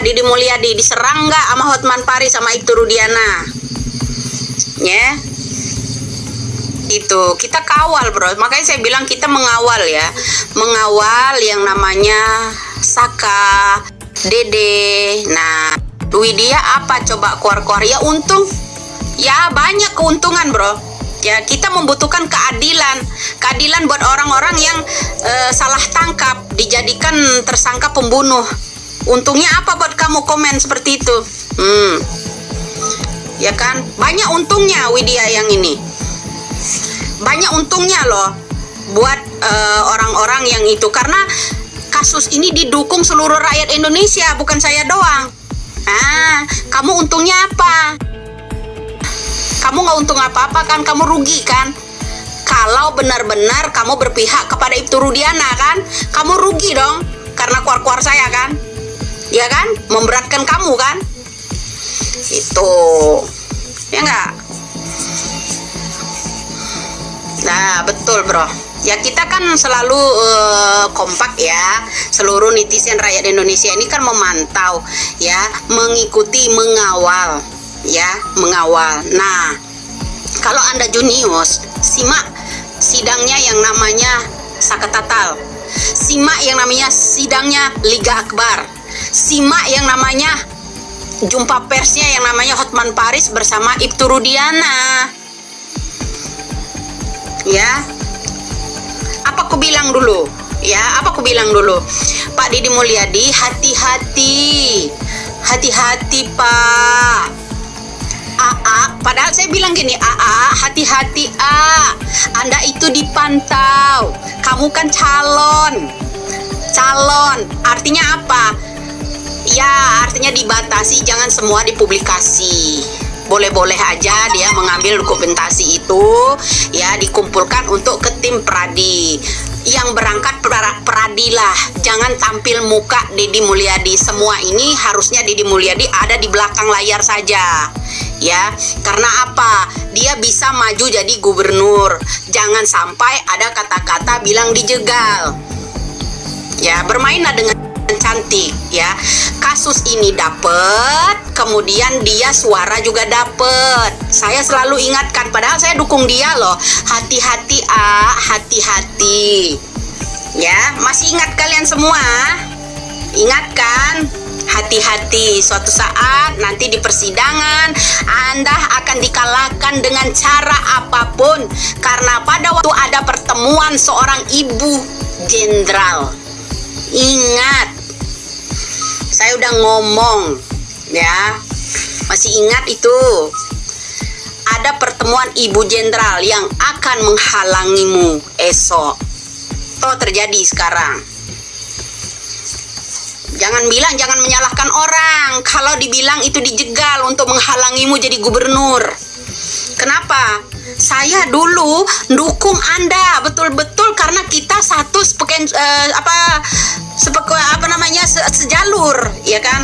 Deddy Mulyadi diserang nggak sama Hotman Paris sama Ibtu Rudiana? Ya, itu kita kawal bro. Makanya saya bilang kita mengawal ya, mengawal yang namanya Saka, Dede. Nah, Widya apa coba keluar-keluar ya, untung ya, banyak keuntungan bro. Ya, kita membutuhkan keadilan buat orang-orang yang salah tangkap, dijadikan tersangka pembunuh. Untungnya apa buat kamu komen seperti itu? Ya kan, banyak untungnya Widya yang ini. Banyak untungnya loh buat orang-orang yang itu, karena kasus ini didukung seluruh rakyat Indonesia, bukan saya doang. Nah, kamu untungnya apa? Kamu nggak untung apa-apa kan, kamu rugi kan? Kalau benar-benar kamu berpihak kepada Ibtu Rudiana kan, kamu rugi dong, karena keluar-keluar saya kan, ya kan, memberatkan kamu kan, itu, ya nggak? Nah betul bro, ya kita kan selalu kompak ya, seluruh netizen rakyat Indonesia ini kan memantau ya, mengikuti, mengawal ya, mengawal. Nah kalau Anda junius, simak sidangnya yang namanya Saka Tatal, simak yang namanya sidangnya Liga Akbar, simak yang namanya jumpa persnya yang namanya Hotman Paris bersama Ibtu Rudiana. Ya, apa aku bilang dulu? Ya, apa aku bilang dulu? Pak Deddy Mulyadi, hati-hati, hati-hati Pak. Padahal saya bilang gini, hati-hati Anda itu dipantau. Kamu kan calon, artinya apa? Ya, artinya dibatasi, jangan semua dipublikasi. Boleh-boleh aja dia mengambil dokumentasi itu ya, dikumpulkan untuk ke tim Pradi. Yang berangkat Pradilah, jangan tampil muka Deddy Mulyadi. Semua ini harusnya Deddy Mulyadi ada di belakang layar saja ya, karena apa? Dia bisa maju jadi gubernur. Jangan sampai ada kata-kata bilang dijegal ya, bermainlah dengan cantik ya. Kasus ini dapet, kemudian dia suara juga dapet. Saya selalu ingatkan, padahal saya dukung dia loh. Hati-hati hati-hati ya. Masih ingat kalian semua? Ingatkan, hati-hati. Suatu saat nanti di persidangan Anda akan dikalahkan dengan cara apapun, karena pada waktu ada pertemuan seorang ibu jenderal. Ingat, saya udah ngomong ya, masih ingat itu? Ada pertemuan ibu jenderal yang akan menghalangimu esok. Toh terjadi sekarang. Jangan bilang, jangan menyalahkan orang kalau dibilang itu dijegal untuk menghalangimu jadi gubernur. Kenapa? Saya dulu dukung Anda betul-betul karena kita satu sejalur, ya kan?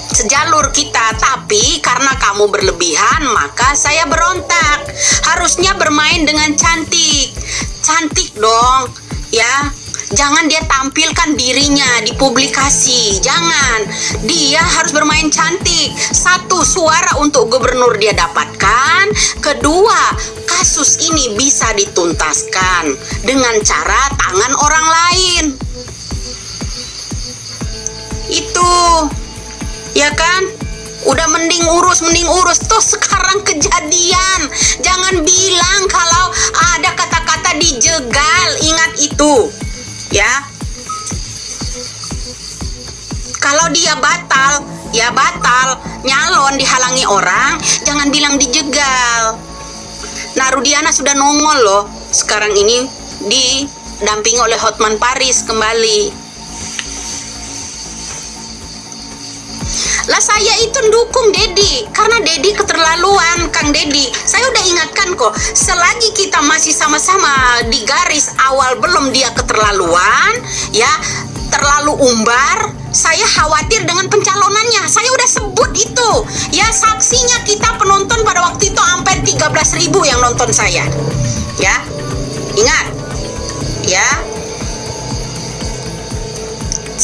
Sejalur kita, tapi karena kamu berlebihan, maka saya berontak. Harusnya bermain dengan cantik. Cantik dong, ya. Jangan dia tampilkan dirinya di publikasi. Jangan. Dia harus bermain cantik. Satu, suara untuk gubernur dia dapatkan. Kedua, kasus ini bisa dituntaskan dengan cara tangan orang lain. Itu, ya kan? Udah mending urus. Tuh sekarang kejadian. Jangan bilang kalau ada kata-kata dijegal. Ingat itu. Ya, kalau dia batal, ya batal, nyalon dihalangi orang, jangan bilang dijegal. Nah, Rudiana sudah nongol loh, sekarang ini didampingi oleh Hotman Paris kembali. Lah saya itu dukung Deddy, karena Deddy keterlaluan, Kang Deddy. Saya udah ingatkan kok, selagi kita masih sama-sama di garis awal belum dia keterlaluan, ya, terlalu umbar, saya khawatir dengan pencalonannya. Saya udah sebut itu, ya, saksinya kita penonton pada waktu itu sampai 13.000 yang nonton saya, ya, ingat, ya.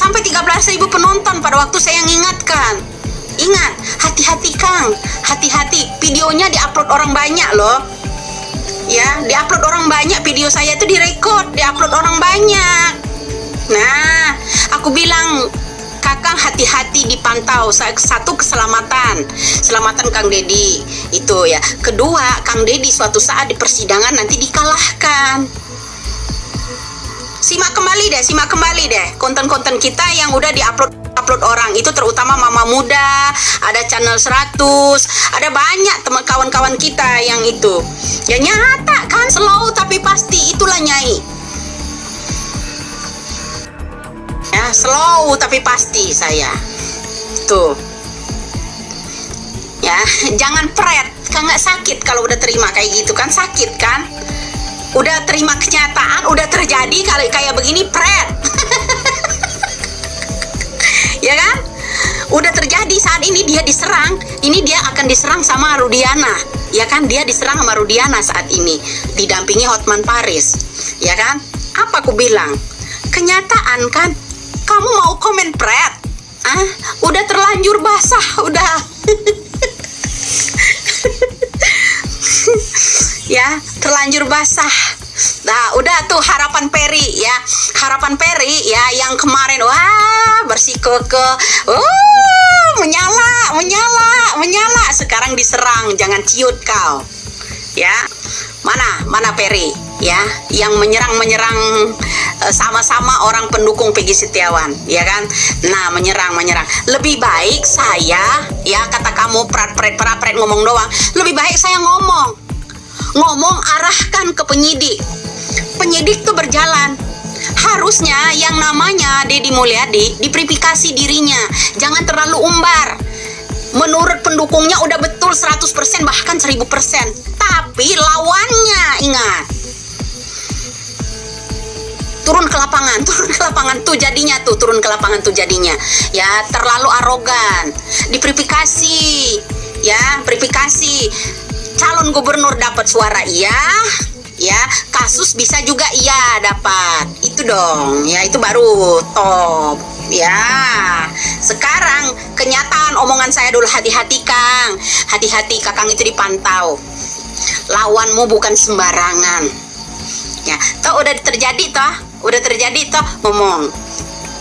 sampai 13.000 penonton pada waktu saya mengingatkan. Ingat, hati-hati Kang, hati-hati, videonya diupload orang banyak loh. Ya, diupload orang banyak, video saya itu direkod, diupload orang banyak. Nah, aku bilang, Kakang hati-hati dipantau. Satu, keselamatan Kang Dedi itu ya. Kedua, Kang Dedi suatu saat di persidangan nanti dikalahkan. Simak kembali deh konten-konten kita yang udah diupload orang itu, terutama Mama Muda, ada channel 100, ada banyak teman kawan-kawan kita yang itu. Ya nyata kan, slow tapi pasti, itulah Nyai. Ya, slow tapi pasti saya. Tuh. Ya, jangan pret. Kan nggak sakit kalau udah terima kayak gitu kan, sakit kan? Udah terima kenyataan, udah terjadi kayak begini, pret. Ya kan? Udah terjadi, saat ini dia diserang. Ini dia akan diserang sama Rudiana. Ya kan? Dia diserang sama Rudiana saat ini, didampingi Hotman Paris. Ya kan? Apa aku bilang? Kenyataan kan? Kamu mau komen pret? Udah terlanjur basah, udah. Ya, terlanjur basah. Nah, udah tuh harapan Peri ya. Harapan Peri ya yang kemarin wah, bersikuku. Menyala. Sekarang diserang, jangan ciut kau. Ya. Mana Peri ya, yang menyerang sama-sama orang pendukung Peggy Setiawan, ya kan? Nah, menyerang. Lebih baik saya, ya kata kamu prat-pret ngomong doang. Lebih baik saya ngomong arahkan ke penyidik. Penyidik tuh berjalan. Harusnya yang namanya Deddy Mulyadi diverifikasi dirinya, jangan terlalu umbar. Menurut pendukungnya udah betul 100%, bahkan 1000%. Tapi lawannya, ingat, turun ke lapangan tuh jadinya ya, terlalu arogan. Diverifikasi ya, verifikasi calon gubernur dapat suara iya ya, kasus bisa juga iya dapat, itu dong ya, itu baru top ya. Sekarang kenyataan omongan saya dulu, hati-hati Kang, hati-hati Kakang itu dipantau, lawanmu bukan sembarangan ya. Toh udah terjadi toh ngomong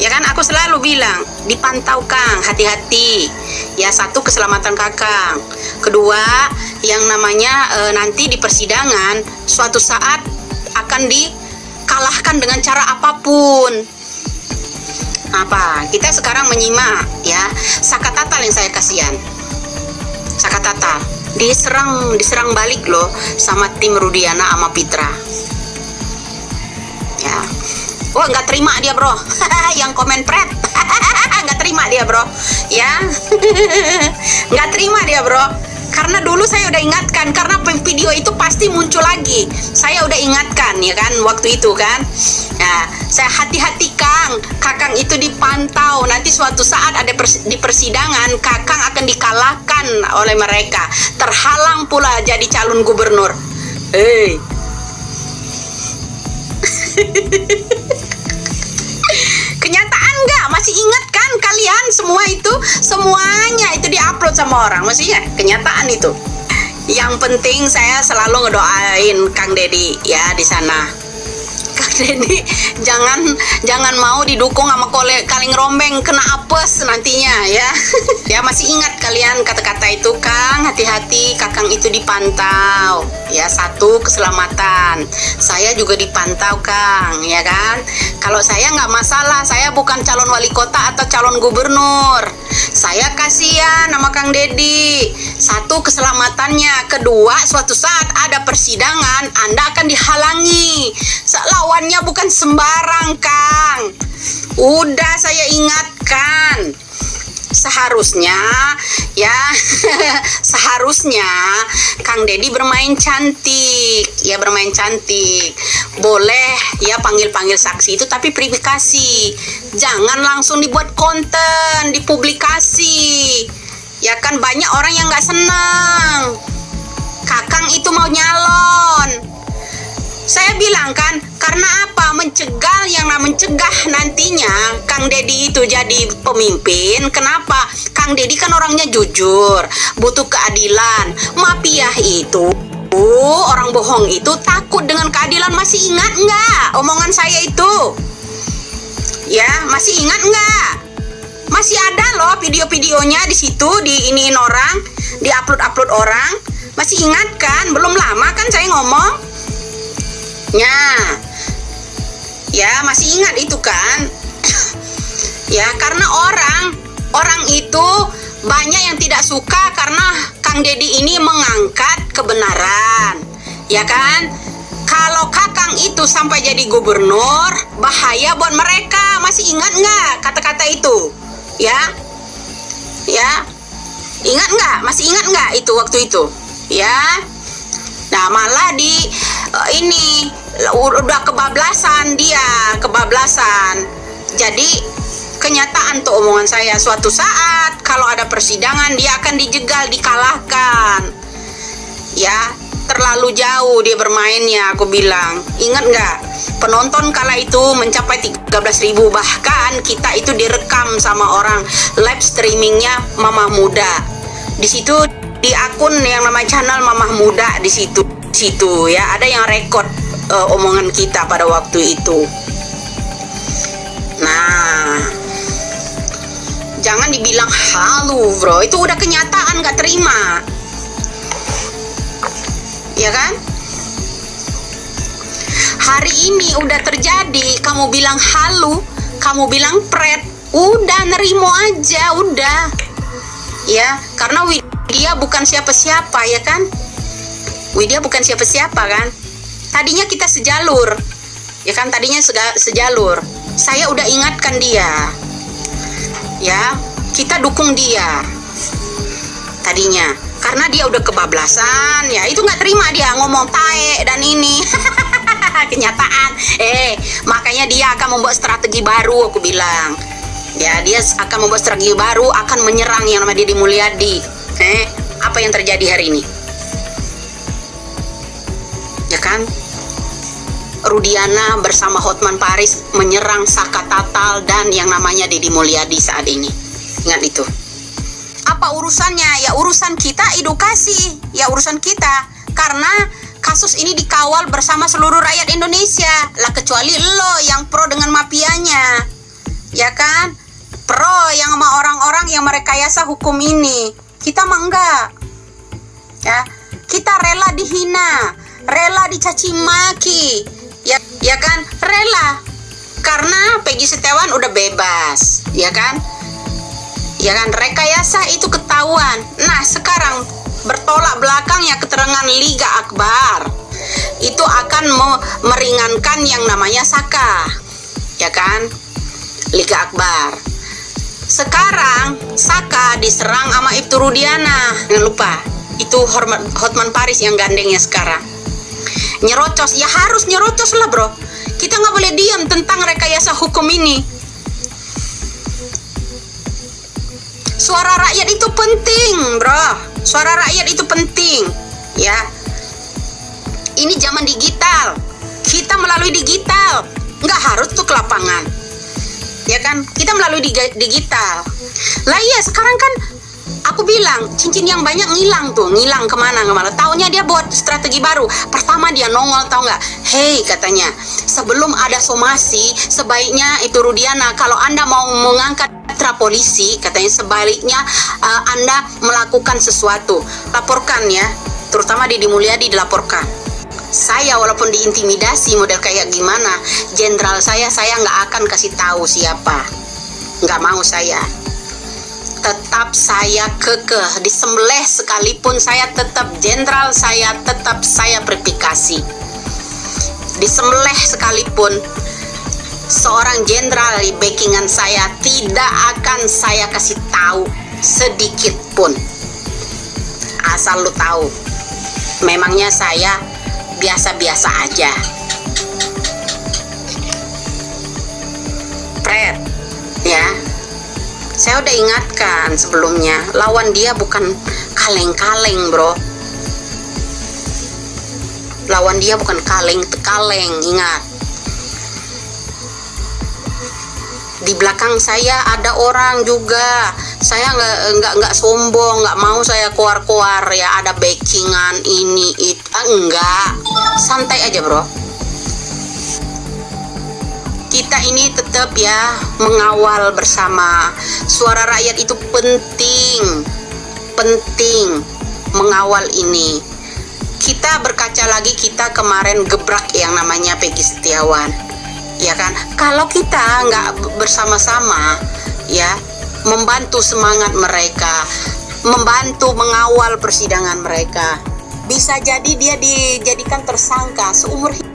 ya kan. Aku selalu bilang dipantau Kang, hati-hati ya. Satu, keselamatan Kakang. Kedua, yang namanya nanti di persidangan suatu saat akan dikalahkan dengan cara apapun. Apa? Kita sekarang menyimak ya, Saka Tatal yang saya kasihan. Saka Tatal diserang balik loh sama tim Rudiana sama Pitra. Ya. Oh, nggak terima dia bro. Yang komen pret. Nggak terima dia bro. Ya. Nggak terima dia bro. Karena dulu saya udah ingatkan, karena video itu pasti muncul lagi. Saya udah ingatkan ya kan waktu itu kan. Nah, saya hati-hati Kang, Kakang itu dipantau. Nanti suatu saat ada di persidangan, Kakang akan dikalahkan oleh mereka. Terhalang pula jadi calon gubernur. Kenyataan nggak? Masih ingat kan kalian semua itu? Semuanya itu diupload sama orang. Maksudnya kenyataan itu. Yang penting saya selalu ngedoain Kang Dedi ya di sana. Kang Dedi jangan mau didukung sama kaleng rombeng, kena apes nantinya ya. Ya masih ingat kalian kata-kata itu Kang, hati-hati Kakang itu dipantau. Ya, satu, keselamatan. Saya juga dipantau Kang, ya kan? Kalau saya nggak masalah, saya bukan calon wali kota atau calon gubernur. Saya kasihan sama Kang Dedi. Satu, keselamatannya. Kedua, suatu saat ada persidangan, Anda akan dihalangi. Lawannya bukan sembarang Kang. Udah saya ingatkan. Seharusnya ya seharusnya Kang Dedi bermain cantik ya, bermain cantik. Boleh ya panggil saksi itu, tapi verifikasi, jangan langsung dibuat konten dipublikasi ya kan. Banyak orang yang nggak senang Kakang itu mau nyalon. Saya bilang kan, karena apa? Mencegah nantinya Kang Deddy itu jadi pemimpin. Kenapa? Kang Deddy kan orangnya jujur, butuh keadilan. Mafia itu, orang bohong itu takut dengan keadilan. Masih ingat nggak omongan saya itu? Ya, masih ingat nggak? Masih ada loh video-videonya di situ, diiniin orang, diupload orang. Masih ingat kan? Belum lama kan saya ngomong? Ya masih ingat itu kan? Ya, karena orang itu banyak yang tidak suka karena Kang Deddy ini mengangkat kebenaran, ya kan? Kalau Kakang itu sampai jadi gubernur, bahaya buat mereka. Masih ingat nggak kata-kata itu? Ya, ingat nggak? Masih ingat nggak itu waktu itu? Ya, nah malah ini udah kebablasan dia. Jadi kenyataan tuh omongan saya, suatu saat kalau ada persidangan dia akan dijegal, dikalahkan. Ya, terlalu jauh dia bermainnya, aku bilang. Ingat nggak? Penonton kala itu mencapai 13.000, bahkan kita itu direkam sama orang, live streamingnya Mamah Muda. Di situ di akun yang nama channel Mamah Muda di situ ya, ada yang rekod omongan kita pada waktu itu. Nah, jangan dibilang halu bro, itu udah kenyataan, gak terima, ya kan? Hari ini udah terjadi, kamu bilang halu, kamu bilang pret, udah nerimo aja, udah. Ya, karena Widya bukan siapa-siapa, ya kan? Widya bukan siapa-siapa kan? Tadinya kita sejalur, ya kan? Tadinya sejalur. Saya udah ingatkan dia, ya, kita dukung dia. Tadinya, karena dia udah kebablasan, ya itu nggak terima dia ngomong tae dan ini. Kenyataan. Makanya dia akan membuat strategi baru, aku bilang. Ya, dia akan membuat strategi baru, akan menyerang yang namanya Deddy Mulyadi. Apa yang terjadi hari ini? Ya kan? Rudiana bersama Hotman Paris menyerang Saka Tatal dan yang namanya Deddy Mulyadi saat ini. Ingat itu. Apa urusannya? Ya urusan kita edukasi. Ya urusan kita. Karena kasus ini dikawal bersama seluruh rakyat Indonesia. Lah kecuali lo yang pro dengan mafianya. Ya kan? Pro yang sama orang-orang yang merekayasa hukum ini. Kita mah enggak. Ya, kita rela dihina, rela dicaci maki. Ya kan, rela karena Peggy Setiawan udah bebas, ya kan? Ya kan, rekayasa itu ketahuan. Nah, sekarang bertolak belakangnya keterangan Liga Akbar itu akan meringankan yang namanya Saka, ya kan? Liga Akbar. Sekarang Saka diserang sama Ibtu Rudiana, jangan lupa. Itu Hotman Paris yang gandengnya sekarang. Nyerocos, ya harus nyerocos lah bro. Kita nggak boleh diam tentang rekayasa hukum ini. Suara rakyat itu penting bro. Suara rakyat itu penting. Ya, ini zaman digital. Kita melalui digital, nggak harus tuh ke lapangan. Ya kan, kita melalui digital. Lah iya, sekarang kan aku bilang cincin yang banyak ngilang kemana. Taunya dia buat strategi baru. Pertama dia nongol, tahu nggak? Hei, katanya, sebelum ada somasi sebaiknya itu Rudiana, kalau Anda mau mengangkat mitra polisi, katanya sebaliknya Anda melakukan sesuatu, laporkan ya, terutama Deddy Mulyadi dilaporkan. Saya walaupun diintimidasi model kayak gimana, jenderal saya nggak akan kasih tahu siapa, nggak mau saya. Tetap saya kekeh, disembelih sekalipun saya tetap jenderal, saya tetap saya verifikasi. Disembelih sekalipun seorang jenderal di backingan saya tidak akan saya kasih tahu sedikit pun. Asal lu tahu, memangnya saya biasa-biasa aja. Pret, ya. Saya udah ingatkan sebelumnya, lawan dia bukan kaleng-kaleng bro. Lawan dia bukan kaleng-kaleng, ingat. Di belakang saya ada orang juga. Saya nggak sombong, nggak mau saya keluar ya ada backingan ini itu, enggak. Santai aja bro. Kita ini tetap ya mengawal bersama. Suara rakyat itu penting mengawal ini. Kita berkaca lagi, kita kemarin gebrak yang namanya Peggy Setiawan. Ya kan, kalau kita nggak bersama-sama ya membantu semangat mereka, membantu mengawal persidangan mereka, bisa jadi dia dijadikan tersangka seumur hidup.